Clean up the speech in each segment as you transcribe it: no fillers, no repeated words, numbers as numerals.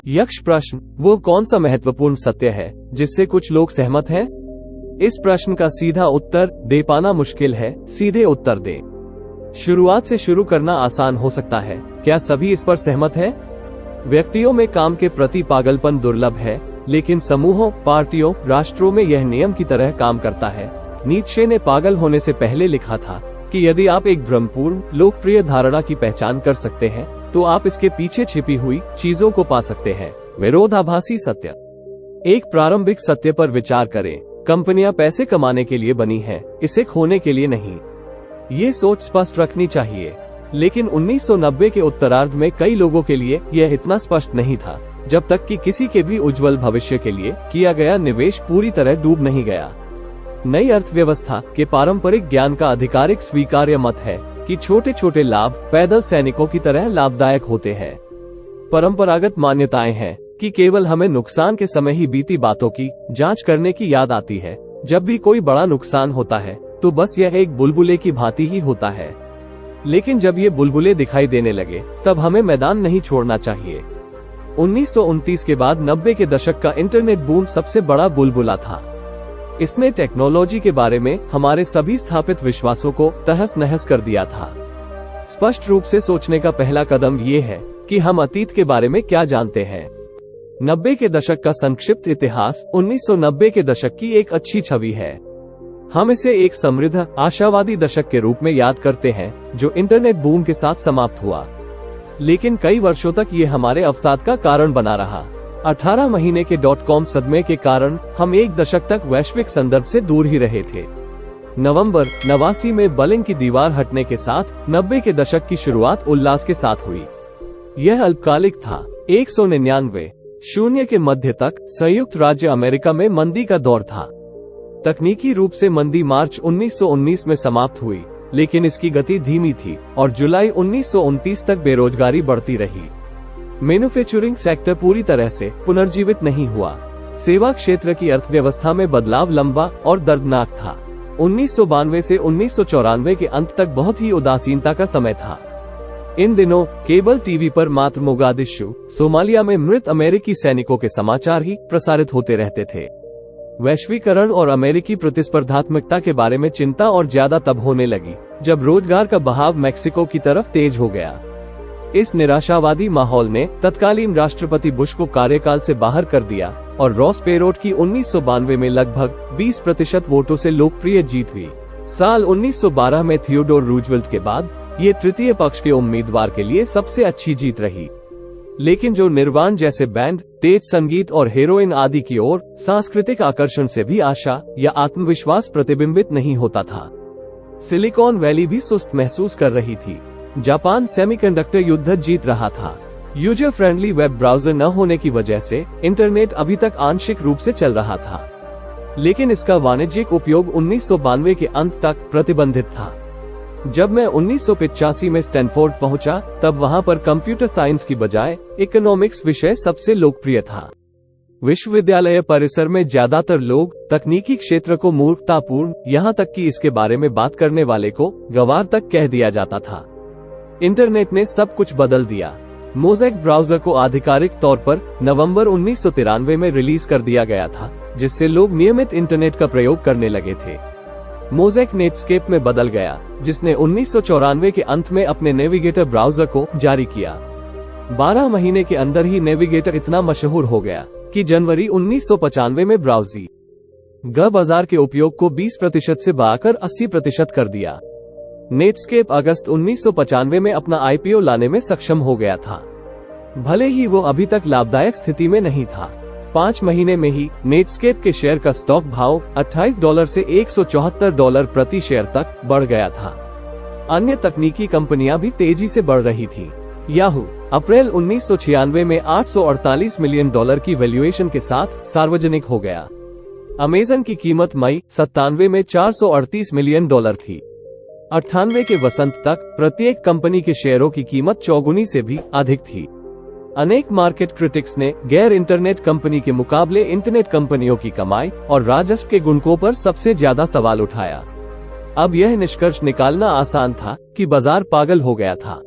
यक्ष प्रश्न, वो कौन सा महत्वपूर्ण सत्य है जिससे कुछ लोग सहमत हैं? इस प्रश्न का सीधा उत्तर दे पाना मुश्किल है, सीधे उत्तर दे। शुरुआत से शुरू करना आसान हो सकता है। क्या सभी इस पर सहमत हैं? व्यक्तियों में काम के प्रति पागलपन दुर्लभ है, लेकिन समूहों, पार्टियों, राष्ट्रों में यह नियम की तरह काम करता है। नीत्शे ने पागल होने से पहले लिखा था कि यदि आप एक भ्रमपूर्ण, लोकप्रिय धारणा की पहचान कर सकते हैं, तो आप इसके पीछे छिपी हुई चीजों को पा सकते हैं। विरोधाभासी सत्य। एक प्रारंभिक सत्य पर विचार करें। कंपनियां पैसे कमाने के लिए बनी हैं, इसे खोने के लिए नहीं। ये सोच स्पष्ट रखनी चाहिए। लेकिन 1990 के उत्तरार्ध में कई लोगों के लिए यह इतना स्पष्ट नहीं था, जब तक कि किसी के भी उज्जवल भविष्य के लिए किया गया निवेश पूरी तरह डूब नहीं गया। नई अर्थव्यवस्था के पारंपरिक ज्ञान का आधिकारिक स्वीकार्य मत है कि छोटे छोटे लाभ पैदल सैनिकों की तरह लाभदायक होते हैं। परंपरागत मान्यताएं हैं कि केवल हमें नुकसान के समय ही बीती बातों की जांच करने की याद आती है। जब भी कोई बड़ा नुकसान होता है तो बस यह एक बुलबुले की भांति ही होता है। लेकिन जब ये बुलबुले दिखाई देने लगे, तब हमें मैदान नहीं छोड़ना चाहिए। 1929 के बाद 90 के दशक का इंटरनेट बूम सबसे बड़ा बुलबुला था। इसने टेक्नोलॉजी के बारे में हमारे सभी स्थापित विश्वासों को तहस नहस कर दिया था। स्पष्ट रूप से सोचने का पहला कदम ये है कि हम अतीत के बारे में क्या जानते हैं। 90 के दशक का संक्षिप्त इतिहास 1990 के दशक की एक अच्छी छवि है। हम इसे एक समृद्ध, आशावादी दशक के रूप में याद करते हैं जो इंटरनेट बूम के साथ समाप्त हुआ। लेकिन कई वर्षों तक ये हमारे अवसाद का कारण बना रहा। 18 महीने के .com सदमे के कारण हम एक दशक तक वैश्विक संदर्भ से दूर ही रहे थे। नवंबर 89 में बर्लिन की दीवार हटने के साथ 90 के दशक की शुरुआत उल्लास के साथ हुई। यह अल्पकालिक था। 199 शून्य के मध्य तक संयुक्त राज्य अमेरिका में मंदी का दौर था। तकनीकी रूप से मंदी मार्च 1919 में समाप्त हुई, लेकिन इसकी गति धीमी थी और जुलाई 1929 तक बेरोजगारी बढ़ती रही। मैन्युफैक्चरिंग सेक्टर पूरी तरह से पुनर्जीवित नहीं हुआ। सेवा क्षेत्र की अर्थव्यवस्था में बदलाव लंबा और दर्दनाक था। 1992 से 1994 के अंत तक बहुत ही उदासीनता का समय था। इन दिनों केबल टीवी पर मात्र मोगादिशु, सोमालिया में मृत अमेरिकी सैनिकों के समाचार ही प्रसारित होते रहते थे। वैश्वीकरण और अमेरिकी प्रतिस्पर्धात्मकता के बारे में चिंता और ज्यादा तब होने लगी जब रोजगार का बहाव मेक्सिको की तरफ तेज हो गया। इस निराशावादी माहौल ने तत्कालीन राष्ट्रपति बुश को कार्यकाल से बाहर कर दिया और रॉस पेरोट की 1992 में लगभग 20% वोटों से लोकप्रिय जीत हुई। साल 1912 में थियोडोर रूजवेल्ट के बाद ये तृतीय पक्ष के उम्मीदवार के लिए सबसे अच्छी जीत रही। लेकिन जो निर्वाण जैसे बैंड, तेज संगीत और हेरोइन आदि की ओर सांस्कृतिक आकर्षण से भी आशा या आत्मविश्वास प्रतिबिंबित नहीं होता था। सिलिकॉन वैली भी सुस्त महसूस कर रही थी। जापान सेमीकंडक्टर युद्ध जीत रहा था। यूजर फ्रेंडली वेब ब्राउजर न होने की वजह से इंटरनेट अभी तक आंशिक रूप से चल रहा था, लेकिन इसका वाणिज्यिक उपयोग 1992 के अंत तक प्रतिबंधित था। जब मैं 1985 में स्टैनफोर्ड पहुंचा, तब वहां पर कंप्यूटर साइंस की बजाय इकोनॉमिक्स विषय सबसे लोकप्रिय था। विश्वविद्यालय परिसर में ज्यादातर लोग तकनीकी क्षेत्र को मूर्खतापूर्ण, यहाँ तक कि इसके बारे में बात करने वाले को गंवार तक कह दिया जाता था। इंटरनेट ने सब कुछ बदल दिया। मोज़ेक ब्राउजर को आधिकारिक तौर पर नवंबर 1993 में रिलीज कर दिया गया था, जिससे लोग नियमित इंटरनेट का प्रयोग करने लगे थे। मोज़ेक नेटस्केप में बदल गया, जिसने 1994 के अंत में अपने नेविगेटर ब्राउजर को जारी किया। 12 महीने के अंदर ही नेविगेटर इतना मशहूर हो गया कि जनवरी 1995 में ब्राउजी ग बाजार के उपयोग को 20% से बढ़ाकर 80% कर दिया। नेटस्केप अगस्त 1995 में अपना IPO लाने में सक्षम हो गया था, भले ही वो अभी तक लाभदायक स्थिति में नहीं था। 5 महीने में ही नेटस्केप के शेयर का स्टॉक भाव $28 से $174 प्रति शेयर तक बढ़ गया था। अन्य तकनीकी कंपनियां भी तेजी से बढ़ रही थी। याहू अप्रैल 1996 में $848 मिलियन की वैल्यूएशन के साथ सार्वजनिक हो गया। अमेजन की कीमत मई 97 में $438 मिलियन थी। 98 के वसंत तक प्रत्येक कंपनी के शेयरों की कीमत चौगुनी से भी अधिक थी। अनेक मार्केट क्रिटिक्स ने गैर इंटरनेट कंपनी के मुकाबले इंटरनेट कंपनियों की कमाई और राजस्व के गुणकों पर सबसे ज्यादा सवाल उठाया। अब यह निष्कर्ष निकालना आसान था कि बाजार पागल हो गया था।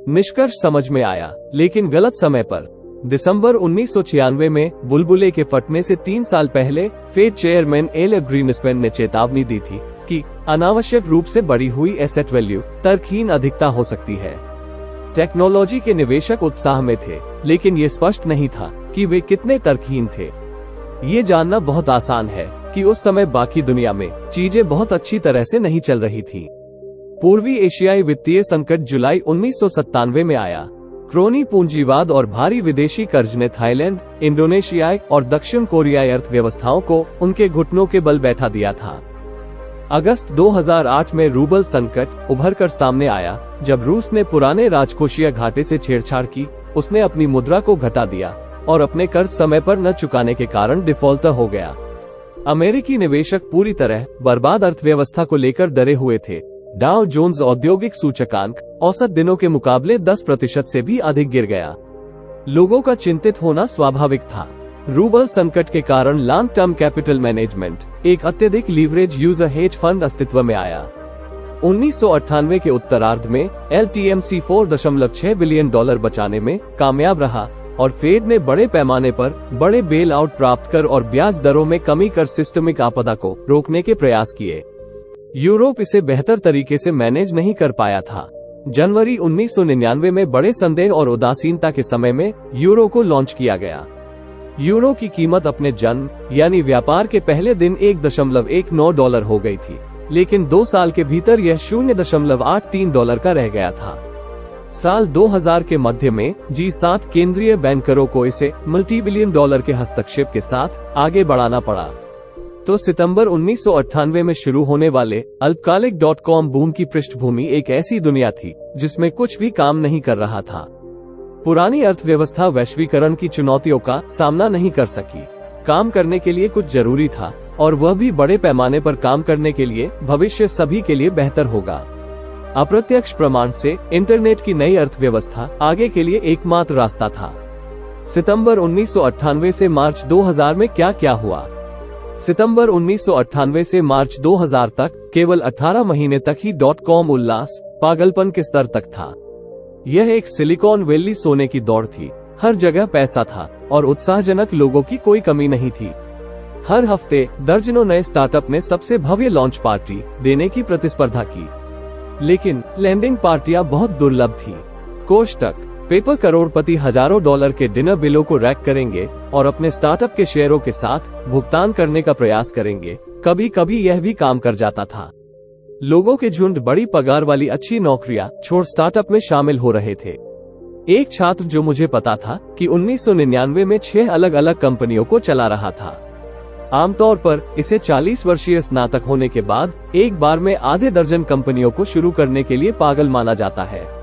निष्कर्ष समझ में आया, लेकिन गलत समय पर। दिसंबर 1996 में बुलबुले के फटने से 3 साल पहले फेड चेयरमैन एल ग्रीनस्पैन ने चेतावनी दी थी कि अनावश्यक रूप से बढ़ी हुई एसेट वैल्यू तर्कहीन अधिकता हो सकती है। टेक्नोलॉजी के निवेशक उत्साह में थे, लेकिन ये स्पष्ट नहीं था कि वे कितने तर्कहीन थे। ये जानना बहुत आसान है कि उस समय बाकी दुनिया में चीजें बहुत अच्छी तरह से नहीं चल रही थी। पूर्वी एशियाई वित्तीय संकट जुलाई 1997 में आया। क्रोनी पूंजीवाद और भारी विदेशी कर्ज ने थाईलैंड, इंडोनेशिया और दक्षिण कोरियाई अर्थव्यवस्थाओं को उनके घुटनों के बल बैठा दिया था। अगस्त 2008 में रूबल संकट उभर कर सामने आया, जब रूस ने पुराने राजकोषीय घाटे से छेड़छाड़ की। उसने अपनी मुद्रा को घटा दिया और अपने कर्ज समय पर न चुकाने के कारण डिफॉल्टर हो गया। अमेरिकी निवेशक पूरी तरह बर्बाद अर्थव्यवस्था को लेकर डरे हुए थे। डाउ जोन्स औद्योगिक सूचकांक औसत दिनों के मुकाबले 10% से भी अधिक गिर गया। लोगों का चिंतित होना स्वाभाविक था। रूबल संकट के कारण लॉन्ग टर्म कैपिटल मैनेजमेंट, एक अत्यधिक लीवरेज यूजर हेज फंड अस्तित्व में आया। 1998 के उत्तरार्ध में LTMC $4.6 बिलियन बचाने में कामयाब रहा और फेड ने बड़े पैमाने पर बड़े बेल आउट प्राप्त कर और ब्याज दरों में कमी कर सिस्टमिक आपदा को रोकने के प्रयास किए। यूरोप इसे बेहतर तरीके से मैनेज नहीं कर पाया था। जनवरी 1999 में बड़े संदेह और उदासीनता के समय में यूरो को लॉन्च किया गया। यूरो की कीमत अपने जन्म यानी व्यापार के पहले दिन $1.19 हो गई थी, लेकिन 2 साल के भीतर यह $0.83 का रह गया था। साल 2000 के मध्य में G7 केंद्रीय बैंकरों को इसे मल्टी-बिलियन डॉलर के हस्तक्षेप के साथ आगे बढ़ाना पड़ा। तो सितंबर 1998 में शुरू होने वाले अल्पकालिक .com बूम की पृष्ठभूमि एक ऐसी दुनिया थी जिसमें कुछ भी काम नहीं कर रहा था। पुरानी अर्थव्यवस्था वैश्वीकरण की चुनौतियों का सामना नहीं कर सकी। काम करने के लिए कुछ जरूरी था, और वह भी बड़े पैमाने पर काम करने के लिए भविष्य सभी के लिए बेहतर होगा। अप्रत्यक्ष प्रमाण से इंटरनेट की नई अर्थव्यवस्था आगे के लिए एकमात्र रास्ता था। सितंबर 1998 से मार्च 2000 में क्या क्या हुआ? सितंबर 1998 से मार्च 2000 तक केवल 18 महीने तक ही .com उल्लास पागलपन के स्तर तक था। यह एक सिलिकॉन वैली सोने की दौड़ थी। हर जगह पैसा था और उत्साहजनक लोगों की कोई कमी नहीं थी। हर हफ्ते दर्जनों नए स्टार्टअप ने सबसे भव्य लॉन्च पार्टी देने की प्रतिस्पर्धा की, लेकिन लैंडिंग पार्टियां बहुत दुर्लभ थी। कोष्टक पेपर करोड़पति हजारों डॉलर के डिनर बिलों को रैक करेंगे और अपने स्टार्टअप के शेयरों के साथ भुगतान करने का प्रयास करेंगे। कभी कभी यह भी काम कर जाता था। लोगों के झुंड बड़ी पगार वाली अच्छी नौकरियां छोड़ स्टार्टअप में शामिल हो रहे थे। एक छात्र जो मुझे पता था कि 1999 में 6 अलग अलग कंपनियों को चला रहा था। आमतौर पर इसे 40 वर्षीय स्नातक होने के बाद एक बार में आधे दर्जन कंपनियों को शुरू करने के लिए पागल माना जाता है।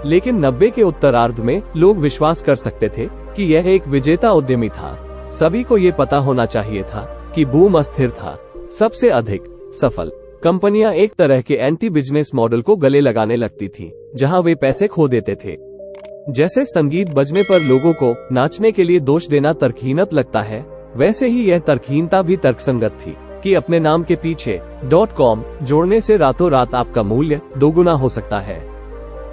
लेकिन 90 के उत्तरार्ध में लोग विश्वास कर सकते थे कि यह एक विजेता उद्यमी था। सभी को ये पता होना चाहिए था कि बूम अस्थिर था। सबसे अधिक सफल कंपनियां एक तरह के एंटी बिजनेस मॉडल को गले लगाने लगती थी, जहां वे पैसे खो देते थे। जैसे संगीत बजने पर लोगों को नाचने के लिए दोष देना तर्कहीनत लगता है, वैसे ही यह तर्कहीनता भी तर्कसंगत थी कि अपने नाम के पीछे .com जोड़ने से रातों रात आपका मूल्य दोगुना हो सकता है।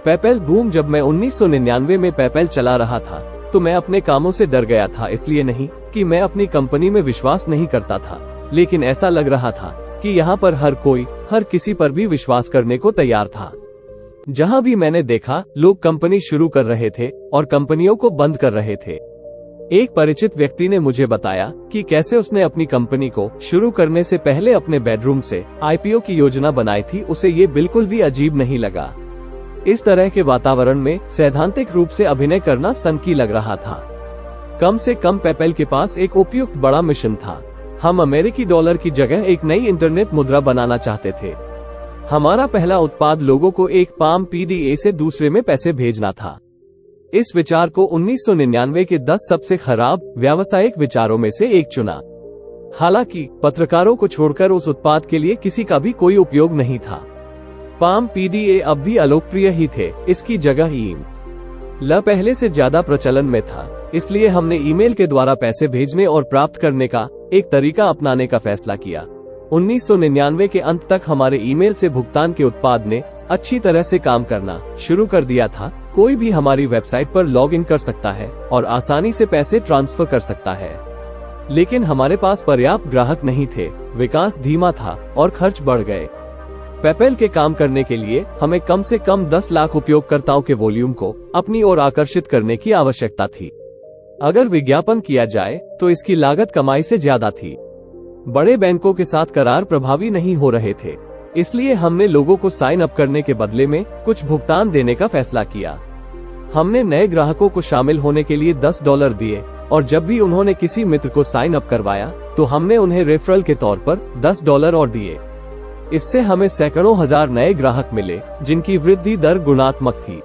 पेपैल बूम जब मैं 1999 में पेपैल चला रहा था तो मैं अपने कामों से डर गया था, इसलिए नहीं कि मैं अपनी कंपनी में विश्वास नहीं करता था, लेकिन ऐसा लग रहा था कि यहाँ पर हर कोई हर किसी पर भी विश्वास करने को तैयार था। जहाँ भी मैंने देखा, लोग कंपनी शुरू कर रहे थे और कंपनियों को बंद कर रहे थे। एक परिचित व्यक्ति ने मुझे बताया कि कैसे उसने अपनी कंपनी को शुरू करने से पहले अपने बेडरूम से IPO की योजना बनाई थी। उसे ये बिल्कुल भी अजीब नहीं लगा। इस तरह के वातावरण में सैद्धांतिक रूप से अभिनय करना सनकी लग रहा था। कम से कम पेपैल के पास एक उपयुक्त बड़ा मिशन था। हम अमेरिकी डॉलर की जगह एक नई इंटरनेट मुद्रा बनाना चाहते थे। हमारा पहला उत्पाद लोगों को एक पाम PDA से दूसरे में पैसे भेजना था। इस विचार को 1999 के 10 सबसे खराब व्यावसायिक विचारों में से एक चुना। हालांकि पत्रकारों को छोड़कर उस उत्पाद के लिए किसी का भी कोई उपयोग नहीं था। पाम PDA अब भी अलोकप्रिय ही थे। इसकी जगह ईमेल पहले से ज्यादा प्रचलन में था, इसलिए हमने ईमेल के द्वारा पैसे भेजने और प्राप्त करने का एक तरीका अपनाने का फैसला किया। 1999 के अंत तक हमारे ईमेल से भुगतान के उत्पाद ने अच्छी तरह से काम करना शुरू कर दिया था, कोई भी हमारी वेबसाइट पर लॉग इन कर सकता है और आसानी से पैसे ट्रांसफर कर सकता है। लेकिन हमारे पास पर्याप्त ग्राहक नहीं थे, विकास धीमा था और खर्च बढ़ गए। पेपैल के काम करने के लिए हमें कम से कम 10 लाख उपयोगकर्ताओं के वॉल्यूम को अपनी ओर आकर्षित करने की आवश्यकता थी। अगर विज्ञापन किया जाए तो इसकी लागत कमाई से ज्यादा थी। बड़े बैंकों के साथ करार प्रभावी नहीं हो रहे थे, इसलिए हमने लोगों को साइन अप करने के बदले में कुछ भुगतान देने का फैसला किया। हमने नए ग्राहकों को शामिल होने के लिए $10 दिए और जब भी उन्होंने किसी मित्र को साइन अप करवाया तो हमने उन्हें रेफरल के तौर पर $10 और दिए। इससे हमें सैकड़ों हजार नए ग्राहक मिले जिनकी वृद्धि दर गुणात्मक थी।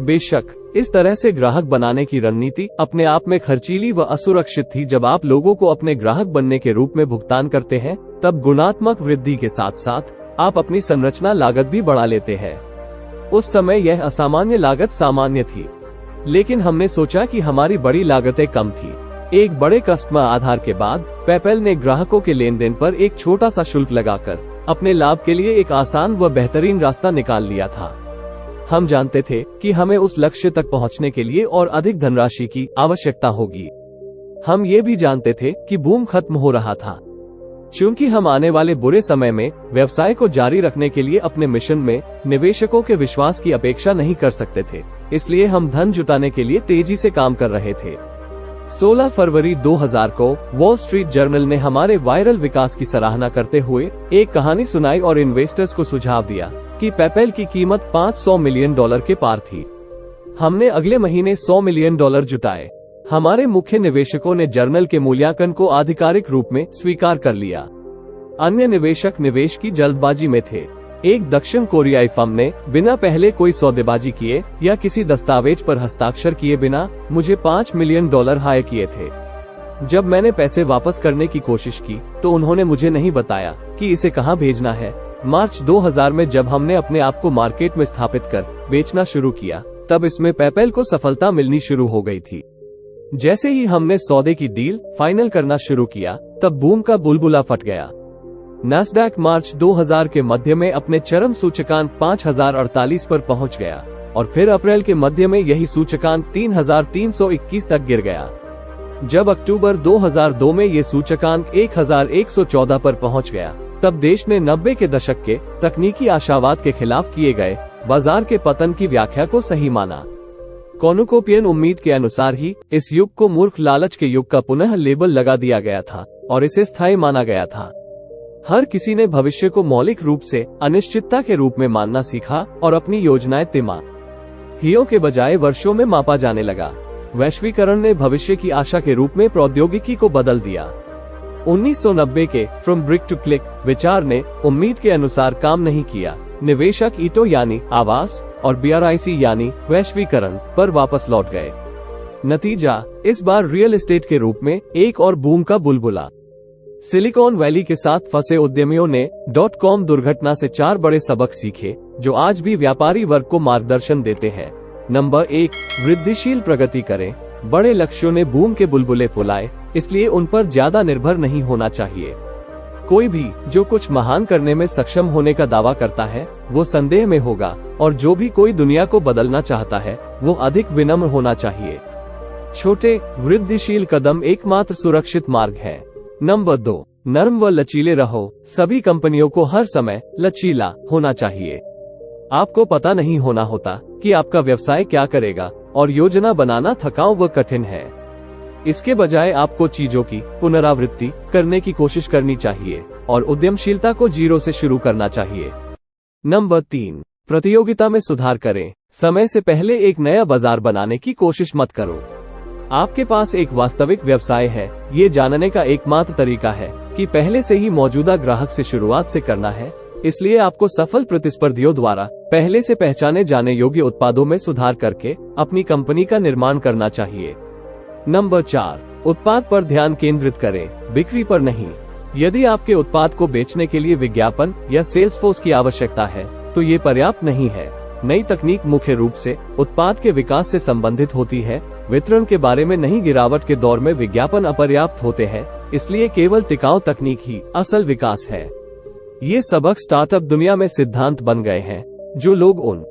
बेशक इस तरह से ग्राहक बनाने की रणनीति अपने आप में खर्चीली व असुरक्षित थी। जब आप लोगों को अपने ग्राहक बनने के रूप में भुगतान करते हैं तब गुणात्मक वृद्धि के साथ साथ आप अपनी संरचना लागत भी बढ़ा लेते हैं। उस समय यह असामान्य लागत सामान्य थी, लेकिन हमने सोचा कि हमारी बड़ी लागतें कम थी। एक बड़े कस्टमर आधार के बाद पेपैल ने ग्राहकों के लेन देन पर एक छोटा सा शुल्क लगाकर अपने लाभ के लिए एक आसान व बेहतरीन रास्ता निकाल लिया था। हम जानते थे कि हमें उस लक्ष्य तक पहुंचने के लिए और अधिक धनराशि की आवश्यकता होगी। हम ये भी जानते थे कि बूम खत्म हो रहा था। चूंकि हम आने वाले बुरे समय में व्यवसाय को जारी रखने के लिए अपने मिशन में निवेशकों के विश्वास की अपेक्षा नहीं कर सकते थे, इसलिए हम धन जुटाने के लिए तेजी से काम कर रहे थे। 16 फरवरी 2000 को वॉल स्ट्रीट जर्नल ने हमारे वायरल विकास की सराहना करते हुए एक कहानी सुनाई और इन्वेस्टर्स को सुझाव दिया कि पेपैल की कीमत $500 मिलियन के पार थी। हमने अगले महीने $100 मिलियन जुटाए। हमारे मुख्य निवेशकों ने जर्नल के मूल्यांकन को आधिकारिक रूप में स्वीकार कर लिया। अन्य निवेशक निवेश की जल्दबाजी में थे। एक दक्षिण कोरियाई फर्म ने बिना पहले कोई सौदेबाजी किए या किसी दस्तावेज पर हस्ताक्षर किए बिना मुझे $5 मिलियन हायर किए थे। जब मैंने पैसे वापस करने की कोशिश की तो उन्होंने मुझे नहीं बताया कि इसे कहां भेजना है। मार्च 2000 में जब हमने अपने आप को मार्केट में स्थापित कर बेचना शुरू किया तब इसमें पेपैल को सफलता मिलनी शुरू हो गई थी। जैसे ही हमने सौदे की डील फाइनल करना शुरू किया तब बूम का बुलबुला फट गया। नैस्डैक मार्च 2000 के मध्य में अपने चरम सूचकांक 5048 पर पहुंच गया और फिर अप्रैल के मध्य में यही सूचकांक 3321 तक गिर गया। जब अक्टूबर 2002 में ये सूचकांक 1114 पर पहुंच गया तब देश ने 90 के दशक के तकनीकी आशावाद के खिलाफ किए गए बाजार के पतन की व्याख्या को सही माना। कॉर्नुकोपियन उम्मीद के अनुसार ही इस युग को मूर्ख लालच के युग का पुनः लेबल लगा दिया गया था और इसे स्थायी माना गया था। हर किसी ने भविष्य को मौलिक रूप से अनिश्चितता के रूप में मानना सीखा और अपनी योजनाएं तिमाहियों के बजाय वर्षों में मापा जाने लगा। वैश्वीकरण ने भविष्य की आशा के रूप में प्रौद्योगिकी को बदल दिया। 1990 के फ्रॉम ब्रिक टू क्लिक विचार ने उम्मीद के अनुसार काम नहीं किया। निवेशक ईटो यानी आवास और BRIC यानी वैश्वीकरण पर वापस लौट गए। नतीजा इस बार रियल एस्टेट के रूप में एक और बूम का बुलबुला। सिलिकॉन वैली के साथ फंसे उद्यमियों ने .com दुर्घटना से 4 बड़े सबक सीखे जो आज भी व्यापारी वर्ग को मार्गदर्शन देते हैं। नंबर 1, वृद्धिशील प्रगति करें। बड़े लक्ष्यों ने बूम के बुलबुले फुलाए, इसलिए उन पर ज्यादा निर्भर नहीं होना चाहिए। कोई भी जो कुछ महान करने में सक्षम होने का दावा करता है वो संदेह में होगा और जो भी कोई दुनिया को बदलना चाहता है वो अधिक विनम्र होना चाहिए। छोटे वृद्धिशील कदम एकमात्र सुरक्षित मार्ग है। नंबर 2, नर्म व लचीले रहो। सभी कंपनियों को हर समय लचीला होना चाहिए। आपको पता नहीं होना होता कि आपका व्यवसाय क्या करेगा और योजना बनाना थकाऊ व कठिन है। इसके बजाय आपको चीजों की पुनरावृत्ति करने की कोशिश करनी चाहिए और उद्यमशीलता को जीरो से शुरू करना चाहिए। नंबर 3, प्रतियोगिता में सुधार करें। समय से पहले एक नया बाजार बनाने की कोशिश मत करो। आपके पास एक वास्तविक व्यवसाय है, ये जानने का एकमात्र तरीका है कि पहले से ही मौजूदा ग्राहक से शुरुआत से करना है। इसलिए आपको सफल प्रतिस्पर्धियों द्वारा पहले से पहचाने जाने योग्य उत्पादों में सुधार करके अपनी कंपनी का निर्माण करना चाहिए। नंबर 4, उत्पाद पर ध्यान केंद्रित करें, बिक्री पर नहीं। यदि आपके उत्पाद को बेचने के लिए विज्ञापन या सेल्स फोर्स की आवश्यकता है तो ये पर्याप्त नहीं है। नई तकनीक मुख्य रूप से उत्पाद के विकास से संबंधित होती है। वितरण के बारे में नहीं, गिरावट के दौर में विज्ञापन अपर्याप्त होते हैं, इसलिए केवल टिकाऊ तकनीक ही असल विकास है। ये सबक स्टार्टअप दुनिया में सिद्धांत बन गए हैं। जो लोग उन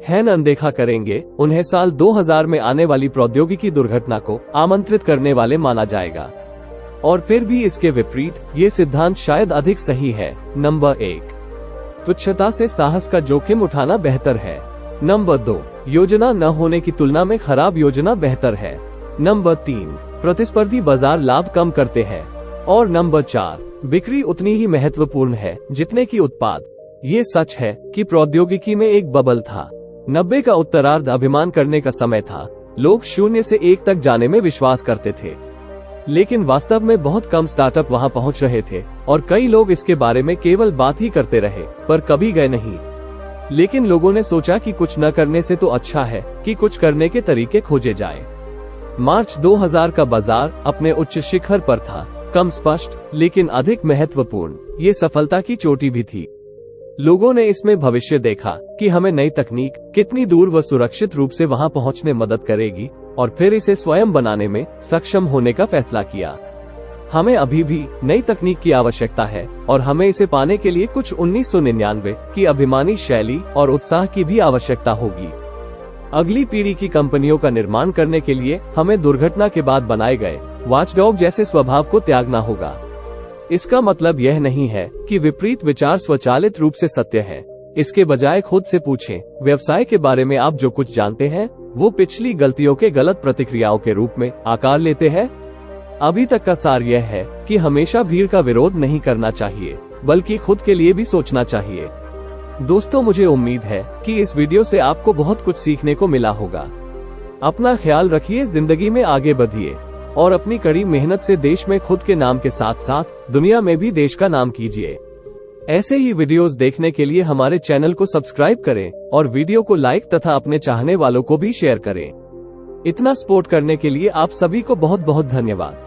है न अनदेखा करेंगे, उन्हें साल 2000 में आने वाली प्रौद्योगिकी दुर्घटना को आमंत्रित करने वाले माना जाएगा। और फिर भी इसके विपरीत ये सिद्धांत शायद अधिक सही है। नंबर 1, तुच्छता से साहस का जोखिम उठाना बेहतर है। नंबर 2, योजना न होने की तुलना में खराब योजना बेहतर है। नंबर 3, प्रतिस्पर्धी बाजार लाभ कम करते हैं। और नंबर 4, बिक्री उतनी ही महत्वपूर्ण है जितने की उत्पाद। ये सच है कि प्रौद्योगिकी में एक बबल था। 90 का उत्तरार्ध अभिमान करने का समय था। लोग 0 से 1 तक जाने में विश्वास करते थे, लेकिन वास्तव में बहुत कम स्टार्टअप वहां पहुंच रहे थे और कई लोग इसके बारे में केवल बात ही करते रहे पर कभी गए नहीं। लेकिन लोगों ने सोचा कि कुछ न करने से तो अच्छा है कि कुछ करने के तरीके खोजे जाए। मार्च 2000 का बाजार अपने उच्च शिखर पर था, कम स्पष्ट लेकिन अधिक महत्वपूर्ण। ये सफलता की चोटी भी थी। लोगों ने इसमें भविष्य देखा कि हमें नई तकनीक कितनी दूर व सुरक्षित रूप से वहां पहुंचने मदद करेगी और फिर इसे स्वयं बनाने में सक्षम होने का फैसला किया। हमें अभी भी नई तकनीक की आवश्यकता है और हमें इसे पाने के लिए कुछ 1999 की अभिमानी शैली और उत्साह की भी आवश्यकता होगी। अगली पीढ़ी की कंपनियों का निर्माण करने के लिए हमें दुर्घटना के बाद बनाए गए वॉचडॉग जैसे स्वभाव को त्यागना होगा। इसका मतलब यह नहीं है कि विपरीत विचार स्वचालित रूप से सत्य है। इसके बजाय खुद से पूछें, व्यवसाय के बारे में आप जो कुछ जानते हैं वो पिछली गलतियों के गलत प्रतिक्रियाओं के रूप में आकार लेते हैं। अभी तक का सार यह है कि हमेशा भीड़ का विरोध नहीं करना चाहिए, बल्कि खुद के लिए भी सोचना चाहिए। दोस्तों, मुझे उम्मीद है कि इस वीडियो से आपको बहुत कुछ सीखने को मिला होगा। अपना ख्याल रखिए, जिंदगी में आगे बढ़िए और अपनी कड़ी मेहनत से देश में खुद के नाम के साथ साथ दुनिया में भी देश का नाम कीजिए। ऐसे ही वीडियोस देखने के लिए हमारे चैनल को सब्सक्राइब करें और वीडियो को लाइक तथा अपने चाहने वालों को भी शेयर करें। इतना सपोर्ट करने के लिए आप सभी को बहुत बहुत धन्यवाद।